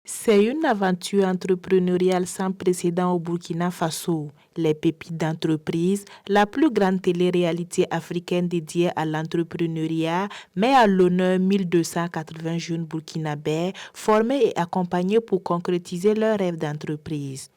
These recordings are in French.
C'est une aventure entrepreneuriale sans précédent au Burkina Faso. Les pépites d'entreprise, la plus grande télé-réalité africaine dédiée à l'entrepreneuriat, met à l'honneur 1280 jeunes burkinabés formés et accompagnés pour concrétiser leurs rêves d'entreprise.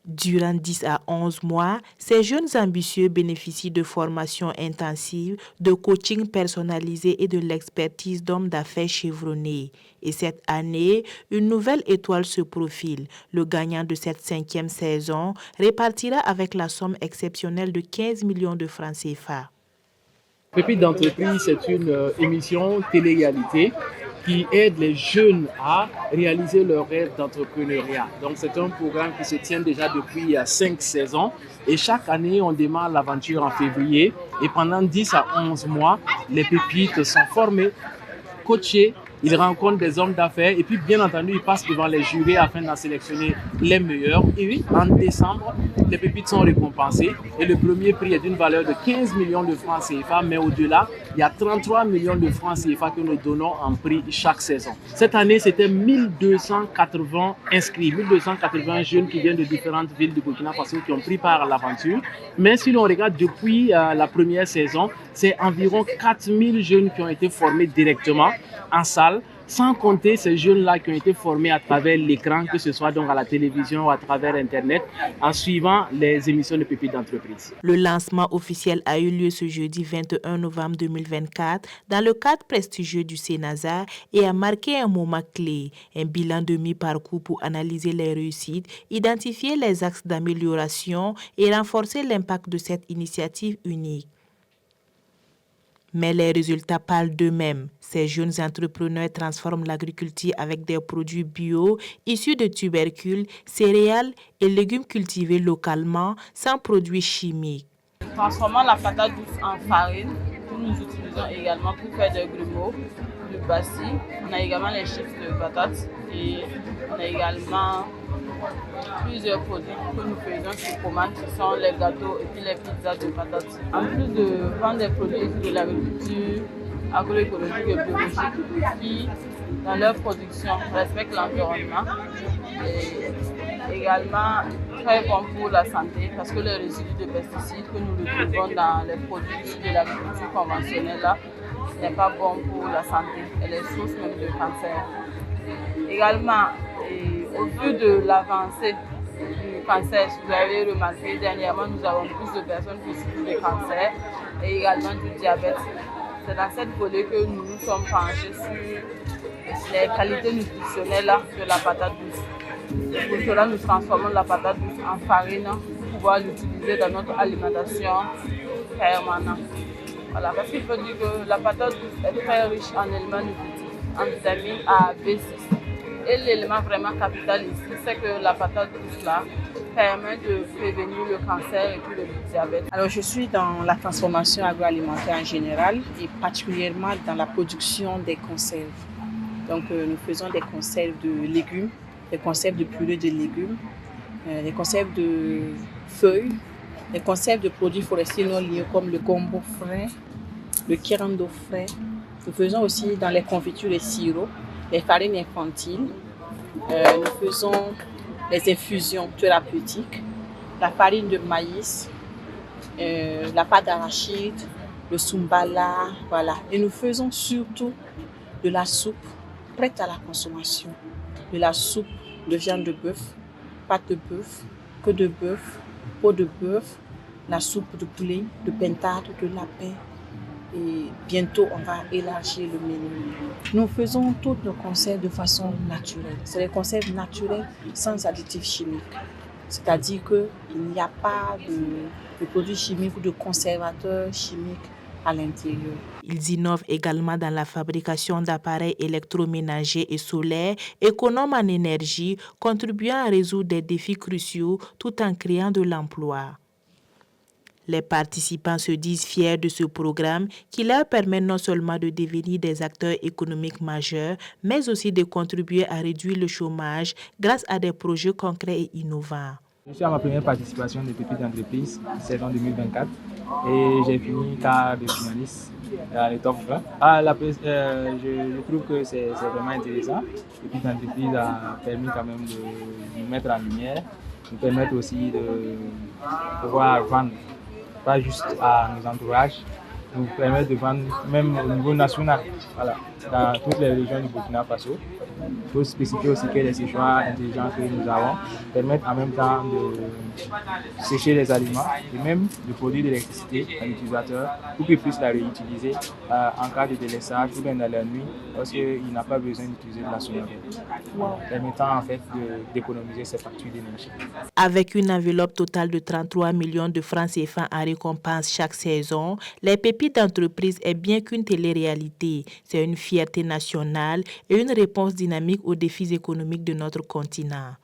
Durant 10 à 11 mois, ces jeunes ambitieux bénéficient de formations intensives, de coaching personnalisé et de l'expertise d'hommes d'affaires chevronnés. Et cette année, une nouvelle étoile se profile. Le gagnant de cette 5e saison répartira avec la somme exceptionnelle de 15 millions de francs CFA. Pépites d'entreprise, c'est une émission télé-réalité qui aide les jeunes à réaliser leurs rêves d'entrepreneuriat. Donc c'est un programme qui se tient déjà depuis 5 saisons et chaque année on démarre l'aventure en février et pendant 10 à 11 mois, les pépites sont formées, coachées. Ils rencontrent des hommes d'affaires et puis bien entendu, ils passent devant les jurés afin d'en sélectionner les meilleurs. Et oui, en décembre, les pépites sont récompensées et le premier prix est d'une valeur de 15 millions de francs CFA, mais au-delà, il y a 33 millions de francs CFA que nous donnons en prix chaque saison. Cette année, c'était 1280 inscrits, 1280 jeunes qui viennent de différentes villes du Burkina Faso qui ont pris part à l'aventure. Mais si l'on regarde depuis la première saison, c'est environ 4000 jeunes qui ont été formés directement en salle, sans compter ces jeunes-là qui ont été formés à travers l'écran, que ce soit donc à la télévision ou à travers Internet, en suivant les émissions de pépites d'entreprise. Le lancement officiel a eu lieu ce jeudi 21 novembre 2024 dans le cadre prestigieux du Cénazar et a marqué un moment clé, un bilan de mi-parcours pour analyser les réussites, identifier les axes d'amélioration et renforcer l'impact de cette initiative unique. Mais les résultats parlent d'eux-mêmes. Ces jeunes entrepreneurs transforment l'agriculture avec des produits bio, issus de tubercules, céréales et légumes cultivés localement, sans produits chimiques. Transformant la patate douce en farine, nous utilisons également pour faire des grumeaux, le bassi. On a également les chips de patates et on a également plusieurs produits que nous faisons sur commande, qui sont les gâteaux et puis les pizzas de patates. En plus de vendre des produits de l'agriculture agroécologique et biologique qui, dans leur production, respectent l'environnement et également très bon pour la santé parce que les résidus de pesticides que nous retrouvons dans les produits de l'agriculture conventionnelle là, n'est pas bon pour la santé et les sources même de cancer. Également, au vu de l'avancée du cancer, si vous avez remarqué, dernièrement, nous avons plus de personnes qui souffrent de cancer et également du diabète. C'est dans cette volée que nous nous sommes penchés sur les qualités nutritionnelles de la patate douce. Pour cela, nous transformons la patate douce en farine pour pouvoir l'utiliser dans notre alimentation permanente. Voilà, parce qu'il faut dire que la patate douce est très riche en éléments nutritifs, en vitamines A, B6. Et l'élément vraiment capital ici, c'est que la patate douce là permet de prévenir le cancer et puis le diabète. Alors je suis dans la transformation agroalimentaire en général et particulièrement dans la production des conserves. Donc nous faisons des conserves de légumes, des conserves de purée de légumes, des conserves de feuilles, des conserves de produits forestiers non liés comme le gombo frais, le kirando frais. Nous faisons aussi dans les confitures et sirops, les farines infantiles. Nous faisons les infusions thérapeutiques, la farine de maïs, la pâte d'arachide, le sumbala, voilà. Et nous faisons surtout de la soupe prête à la consommation, de la soupe de viande de bœuf, pâte de bœuf, queue de bœuf, peau de bœuf, la soupe de poulet, de pintade, de lapin. Et bientôt, on va élargir le menu. Nous faisons toutes nos conserves de façon naturelle. C'est des conserves naturelles sans additifs chimiques. C'est-à-dire qu'il n'y a pas de produits chimiques ou de conservateurs chimiques à l'intérieur. Ils innovent également dans la fabrication d'appareils électroménagers et solaires, économes en énergie, contribuant à résoudre des défis cruciaux tout en créant de l'emploi. Les participants se disent fiers de ce programme qui leur permet non seulement de devenir des acteurs économiques majeurs, mais aussi de contribuer à réduire le chômage grâce à des projets concrets et innovants. Je suis à ma première participation de Pépites d'entreprise, saison 2024, et j'ai fini quart de finaliste dans les top 20. Je trouve que c'est vraiment intéressant. Et puis l'entreprise a permis quand même de nous mettre en lumière, nous permettre aussi de pouvoir vendre, pas juste à nos entourages, nous permettre de vendre même au niveau national, voilà, dans toutes les régions du Burkina Faso. Il faut spécifier aussi que les séchoirs intelligents que nous avons permettent en même temps de sécher les aliments et même de produire de l'électricité à l'utilisateur pour qu'il puisse la réutiliser en cas de délaissage ou bien dans la nuit lorsqu'il n'a pas besoin d'utiliser de la sonnette, permettant en fait d'économiser ses factures d'énergie. Avec une enveloppe totale de 33 millions de francs CFA en récompense chaque saison, les pépites d'entreprise est bien qu'une télé-réalité. C'est une fierté nationale et une réponse dynamique aux défis économiques de notre continent.